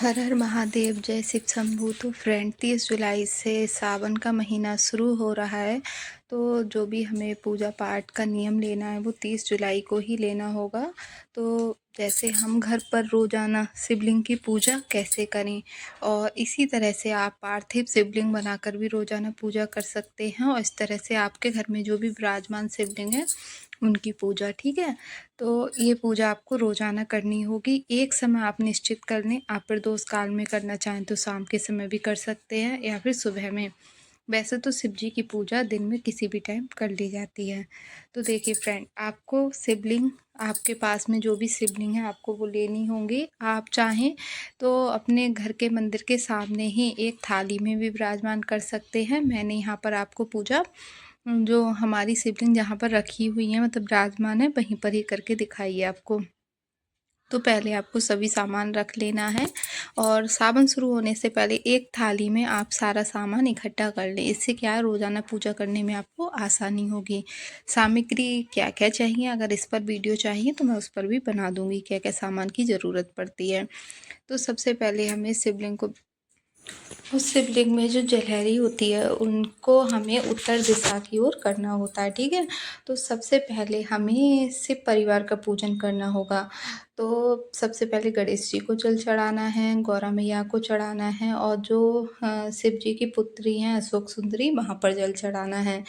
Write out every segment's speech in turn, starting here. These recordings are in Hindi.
हर हर महादेव, जय शिव शंभू। तो फ्रेंड 30 जुलाई से सावन का महीना शुरू हो रहा है। तो जो भी हमें पूजा पाठ का नियम लेना है वो 30 जुलाई को ही लेना होगा। तो जैसे हम घर पर रोज़ाना शिवलिंग की पूजा कैसे करें, और इसी तरह से आप पार्थिव शिवलिंग बनाकर भी रोज़ाना पूजा कर सकते हैं। और इस तरह से आपके घर में जो भी विराजमान शिवलिंग है उनकी पूजा, ठीक है। तो ये पूजा आपको रोज़ाना करनी होगी। एक समय आप निश्चित कर लें। आप प्रदोष काल में करना चाहें तो शाम के समय भी कर सकते हैं या फिर सुबह में। वैसे तो शिव जी की पूजा दिन में किसी भी टाइम कर ली जाती है। तो देखिए फ्रेंड, आपको शिवलिंग, आपके पास में जो भी शिवलिंग है आपको वो लेनी होंगी। आप चाहें तो अपने घर के मंदिर के सामने ही एक थाली में भी विराजमान कर सकते हैं। मैंने यहाँ पर आपको पूजा जो हमारी शिवलिंग जहाँ पर रखी हुई है, मतलब विराजमान है, वहीं पर ही करके दिखाई है आपको। तो पहले आपको सभी सामान रख लेना है और सावन शुरू होने से पहले एक थाली में आप सारा सामान इकट्ठा कर लें। इससे क्या है, रोज़ाना पूजा करने में आपको आसानी होगी। सामग्री क्या क्या चाहिए, अगर इस पर वीडियो चाहिए तो मैं उस पर भी बना दूंगी क्या क्या सामान की ज़रूरत पड़ती है। तो सबसे पहले हमें शिवलिंग को, उस शिवलिंग में जो जलहरी होती है उनको हमें उत्तर दिशा की ओर करना होता है, ठीक है। तो सबसे पहले हमें शिव परिवार का पूजन करना होगा। तो सबसे पहले गणेश जी को जल चढ़ाना है, गौरा मैया को चढ़ाना है, और जो शिव जी की पुत्री हैं अशोक सुंदरी, वहाँ पर जल चढ़ाना है।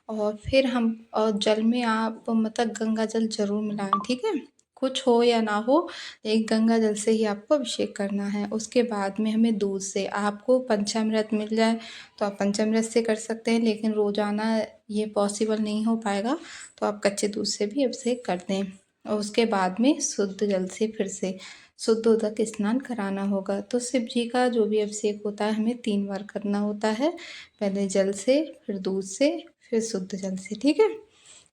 और फिर हम, और जल में आप मतलब गंगा जल जरूर मिलाएं, ठीक है। कुछ हो या ना हो, एक गंगा जल से ही आपको अभिषेक करना है। उसके बाद में हमें दूध से, आपको पंचामृत मिल जाए तो आप पंचामृत से कर सकते हैं, लेकिन रोज़ाना ये पॉसिबल नहीं हो पाएगा तो आप कच्चे दूध से भी अभिषेक कर दें। और उसके बाद में शुद्ध जल से फिर से शुद्धोदक स्नान कराना होगा। तो शिव जी का जो भी अभिषेक होता है हमें 3 बार करना होता है। पहले जल से, फिर दूध से, फिर शुद्ध जल से, ठीक है।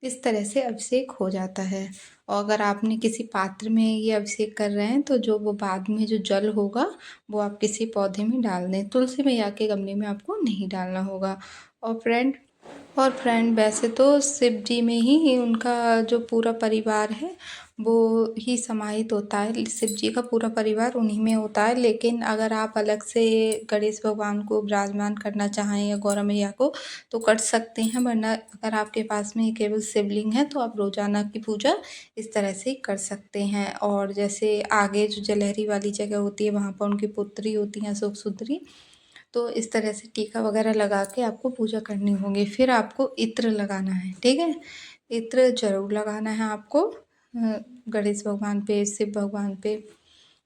इस तरह से अभिषेक हो जाता है। और अगर आपने किसी पात्र में ये अभिषेक कर रहे हैं तो जो वो बाद में जो जल होगा वो आप किसी पौधे में डाल दें। तुलसी मैया के गमले में आपको नहीं डालना होगा। और फ्रेंड वैसे तो शिव जी में ही उनका जो पूरा परिवार है वो ही समाहित होता है। शिव जी का पूरा परिवार उन्हीं में होता है। लेकिन अगर आप अलग से गणेश भगवान को विराजमान करना चाहें या गौरा मैया को तो कर सकते हैं, वरना अगर आपके पास में केवल शिवलिंग है तो आप रोजाना की पूजा इस तरह से कर सकते हैं। और जैसे आगे जो जलहरी वाली जगह होती है वहाँ पर उनकी पुत्री होती हैं अशोक सुंदरी, तो इस तरह से टीका वगैरह लगा के आपको पूजा करनी होगी। फिर आपको इत्र लगाना है, ठीक है। इत्र जरूर लगाना है आपको गणेश भगवान पे, शिव भगवान पे।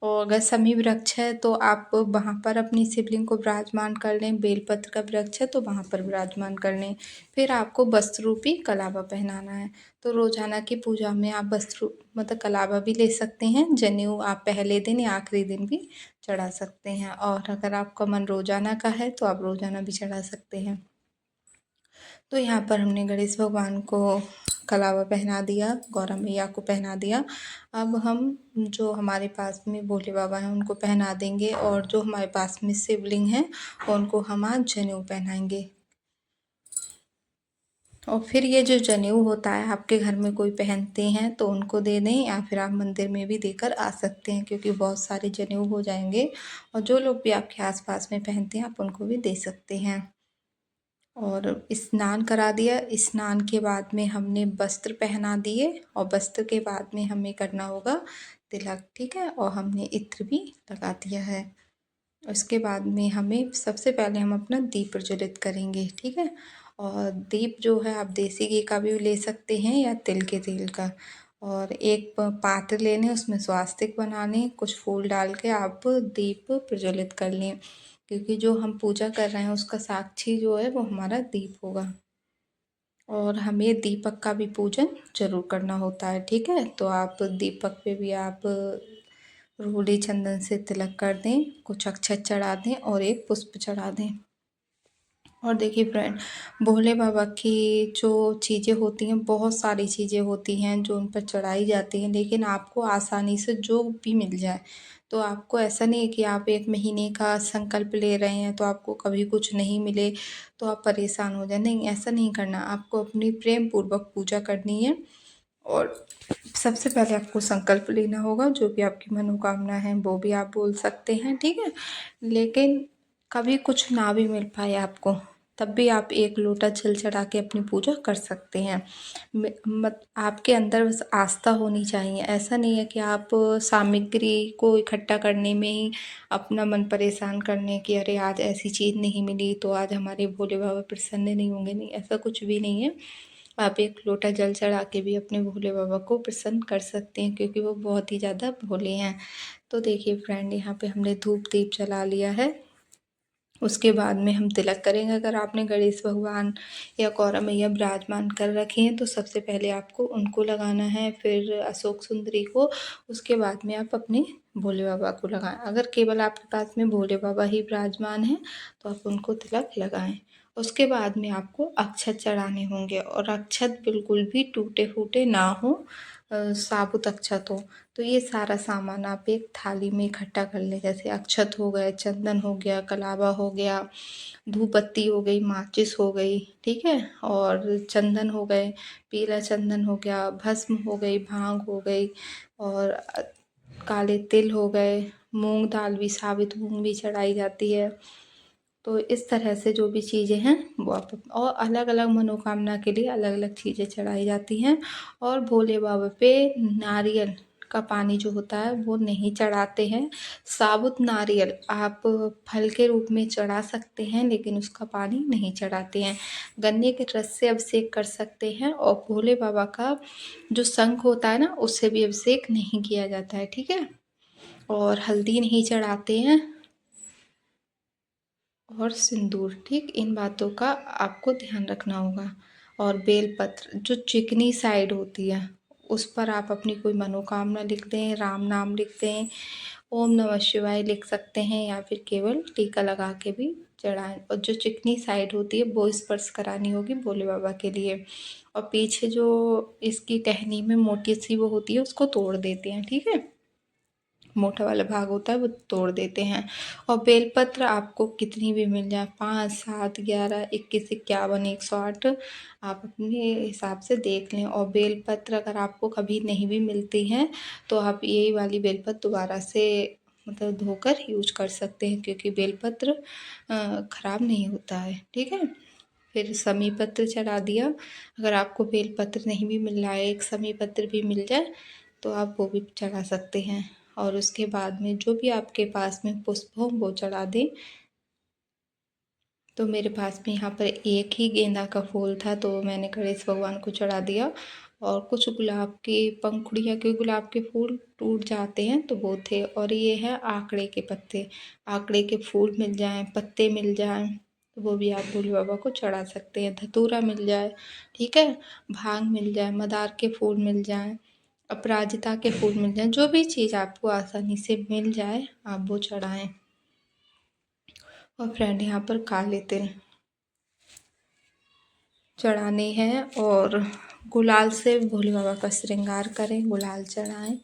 और अगर समी वृक्ष है तो आप वहाँ पर अपनी शिवलिंग को विराजमान कर लें। बेलपत्र का वृक्ष है तो वहाँ पर विराजमान कर लें। फिर आपको वस्त्र रूपी कलावा पहनाना है। तो रोजाना की पूजा में आप वस्त्र मतलब कलावा भी ले सकते हैं। जनेऊ आप पहले दिन या आखिरी दिन भी चढ़ा सकते हैं। और अगर आपका मन रोजाना का है तो आप रोजाना भी चढ़ा सकते हैं। तो यहाँ पर हमने गणेश भगवान को कलावा पहना दिया, गौरा मैया को पहना दिया। अब हम जो हमारे पास में भोले बाबा हैं उनको पहना देंगे, और जो हमारे पास में शिवलिंग है उनको हम आज जनेऊ पहनाएंगे। और फिर ये जो जनेऊ होता है आपके घर में कोई पहनते हैं तो उनको दे दें, या फिर आप मंदिर में भी देकर आ सकते हैं, क्योंकि बहुत सारे जनेऊ हो जाएंगे। और जो लोग भी आपके आसपास में पहनते हैं आप उनको भी दे सकते हैं। और स्नान करा दिया। स्नान के बाद में हमने वस्त्र पहना दिए, और वस्त्र के बाद में हमें करना होगा तिलक, ठीक है। और हमने इत्र भी लगा दिया है। उसके बाद में हमें सबसे पहले हम अपना दीप प्रज्वलित करेंगे, ठीक है। और दीप जो है आप देसी घी का भी ले सकते हैं या तिल के तेल का। और एक पात्र लेने, उसमें स्वास्तिक बनाने, कुछ फूल डाल के आप दीप प्रज्वलित कर लें, क्योंकि जो हम पूजा कर रहे हैं उसका साक्षी जो है वो हमारा दीप होगा। और हमें दीपक का भी पूजन जरूर करना होता है, ठीक है। तो आप दीपक पे भी आप रोली चंदन से तिलक कर दें, कुछ अक्षत चढ़ा दें और एक पुष्प चढ़ा दें। और देखिए फ्रेंड, भोले बाबा की जो चीज़ें होती हैं, बहुत सारी चीज़ें होती हैं जो उन पर चढ़ाई जाती हैं, लेकिन आपको आसानी से जो भी मिल जाए। तो आपको ऐसा नहीं है कि आप 1 महीने का संकल्प ले रहे हैं तो आपको कभी कुछ नहीं मिले तो आप परेशान हो जाए, नहीं, ऐसा नहीं करना। आपको अपनी प्रेम पूर्वक पूजा करनी है। और सबसे पहले आपको संकल्प लेना होगा, जो भी आपकी मनोकामना है वो भी आप बोल सकते हैं, ठीक है। लेकिन कभी कुछ ना भी मिल पाए आपको, तब भी आप एक लोटा जल चढ़ा के अपनी पूजा कर सकते हैं। मत आपके अंदर बस आस्था होनी चाहिए। ऐसा नहीं है कि आप सामग्री को इकट्ठा करने में ही अपना मन परेशान करने की, अरे आज ऐसी चीज़ नहीं मिली तो आज हमारे भोले बाबा प्रसन्न नहीं होंगे, नहीं, ऐसा कुछ भी नहीं है। आप एक लोटा जल चढ़ा के भी अपने भोले बाबा को प्रसन्न कर सकते हैं, क्योंकि वो बहुत ही ज़्यादा भोले हैं। तो देखिए फ्रेंड, यहाँ पे हमने धूप दीप जला लिया है। उसके बाद में हम तिलक करेंगे। अगर आपने गणेश भगवान या गौरा मैया विराजमान कर रखी हैं तो सबसे पहले आपको उनको लगाना है, फिर अशोक सुंदरी को, उसके बाद में आप अपने भोले बाबा को लगाएं। अगर केवल आपके पास में भोले बाबा ही विराजमान हैं तो आप उनको तिलक लगाएं। उसके बाद में आपको अक्षत चढ़ाने होंगे, और अक्षत बिल्कुल भी टूटे फूटे ना हो, साबुत अक्षत हो। तो ये सारा सामान आप एक थाली में इकट्ठा कर लें, जैसे अक्षत हो गए, चंदन हो गया, कलावा हो गया, धूप बत्ती हो गई, माचिस हो गई, ठीक है, और चंदन हो गए, पीला चंदन हो गया, भस्म हो गई, भांग हो गई, और काले तिल हो गए, मूंग दाल भी, साबित मूंग भी चढ़ाई जाती है। तो इस तरह से जो भी चीज़ें हैं वो आप, और अलग अलग मनोकामना के लिए अलग अलग चीज़ें चढ़ाई जाती हैं। और भोले बाबा पे नारियल का पानी जो होता है वो नहीं चढ़ाते हैं। साबुत नारियल आप फल के रूप में चढ़ा सकते हैं, लेकिन उसका पानी नहीं चढ़ाते हैं। गन्ने के रस से अभिषेक कर सकते हैं, और भोले बाबा का जो शंख होता है ना, उससे भी अभिषेक नहीं किया जाता है, ठीक है। और हल्दी नहीं चढ़ाते हैं, और सिंदूर, ठीक, इन बातों का आपको ध्यान रखना होगा। और बेलपत्र जो चिकनी साइड होती है, उस पर आप अपनी कोई मनोकामना लिख दें, राम नाम लिख दें, ओम नमः शिवाय लिख सकते हैं, या फिर केवल टीका लगा के भी चढ़ाएं। और जो चिकनी साइड होती है वो स्पर्श करानी होगी भोले बाबा के लिए। और पीछे जो इसकी टहनी में मोटी सी वो होती है उसको तोड़ देते हैं, ठीक है, मोटा वाला भाग होता है वो तोड़ देते हैं। और बेलपत्र आपको कितनी भी मिल जाए, 5 7 11 21 51 108, आप अपने हिसाब से देख लें। और बेलपत्र अगर आपको कभी नहीं भी मिलती हैं तो आप यही वाली बेलपत्र दोबारा से मतलब धोकर यूज कर सकते हैं, क्योंकि बेलपत्र ख़राब नहीं होता है, ठीक है। फिर समी पत्र चढ़ा दिया। अगर आपको बेलपत्र नहीं भी मिल रहा है, एक समी पत्र भी मिल जाए तो आप वो भी चढ़ा सकते हैं। और उसके बाद में जो भी आपके पास में पुष्प हो वो चढ़ा दें। तो मेरे पास में यहाँ पर एक ही गेंदा का फूल था, तो मैंने गणेश भगवान को चढ़ा दिया। और कुछ गुलाब के पंखुड़ियाँ के गुलाब के फूल टूट जाते हैं तो वो थे। और ये है आंकड़े के पत्ते, आंकड़े के फूल मिल जाएं, पत्ते मिल जाएं तो वो भी आप भोले बाबा को चढ़ा सकते हैं। धतूरा मिल जाए, ठीक है, भांग मिल जाए, मदार के फूल मिल जाएं, अपराजिता के फूल मिल जाएं, जो भी चीज़ आपको आसानी से मिल जाए आप वो चढ़ाएं। और फ्रेंड, यहाँ पर काले तिल चढ़ाने हैं, और गुलाल से भोले बाबा का श्रृंगार करें, गुलाल चढ़ाएं,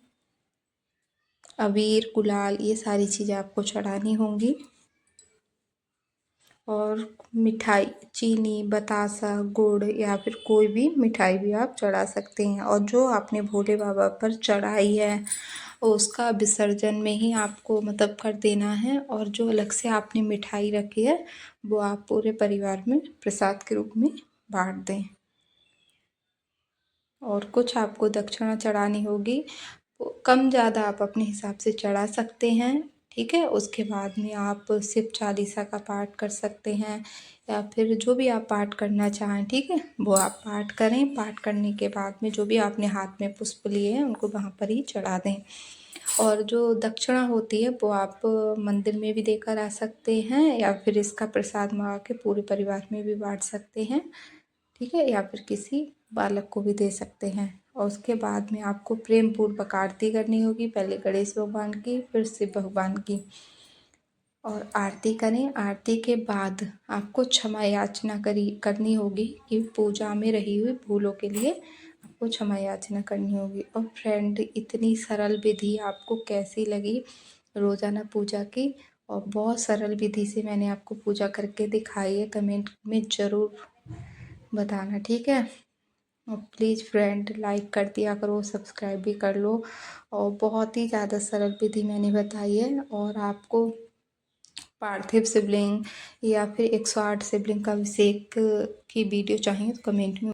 अबीर गुलाल ये सारी चीज़ें आपको चढ़ानी होंगी। और मिठाई, चीनी, बतासा, गुड़ या फिर कोई भी मिठाई भी आप चढ़ा सकते हैं। और जो आपने भोले बाबा पर चढ़ाई है उसका विसर्जन में ही आपको मतलब कर देना है, और जो अलग से आपने मिठाई रखी है वो आप पूरे परिवार में प्रसाद के रूप में बांट दें। और कुछ आपको दक्षिणा चढ़ानी होगी, कम ज़्यादा आप अपने हिसाब से चढ़ा सकते हैं, ठीक है। उसके बाद में आप शिव चालीसा का पाठ कर सकते हैं, या फिर जो भी आप पाठ करना चाहें, ठीक है, वो आप पाठ करें। पाठ करने के बाद में जो भी आपने हाथ में पुष्प लिए हैं उनको वहाँ पर ही चढ़ा दें। और जो दक्षिणा होती है वो आप मंदिर में भी देकर आ सकते हैं, या फिर इसका प्रसाद मंगा के पूरे परिवार में भी बांट सकते हैं, ठीक है, या फिर किसी बालक को भी दे सकते हैं। और उसके बाद में आपको प्रेम पूर्वक आरती करनी होगी, पहले गणेश भगवान की फिर शिव भगवान की। और आरती करें, आरती के बाद आपको क्षमा याचना करनी होगी कि पूजा में रही हुई भूलों के लिए आपको क्षमा याचना करनी होगी। और फ्रेंड, इतनी सरल विधि आपको कैसी लगी रोज़ाना पूजा की? और बहुत सरल विधि से मैंने आपको पूजा करके दिखाई है, कमेंट में ज़रूर बताना, ठीक है। और प्लीज़ फ्रेंड लाइक कर दिया करो, सब्सक्राइब भी कर लो। और बहुत ही ज़्यादा सरल विधि मैंने बताई है। और आपको पार्थिव शिवलिंग या फिर 108 शिवलिंग का अभिषेक की वीडियो चाहिए तो कमेंट में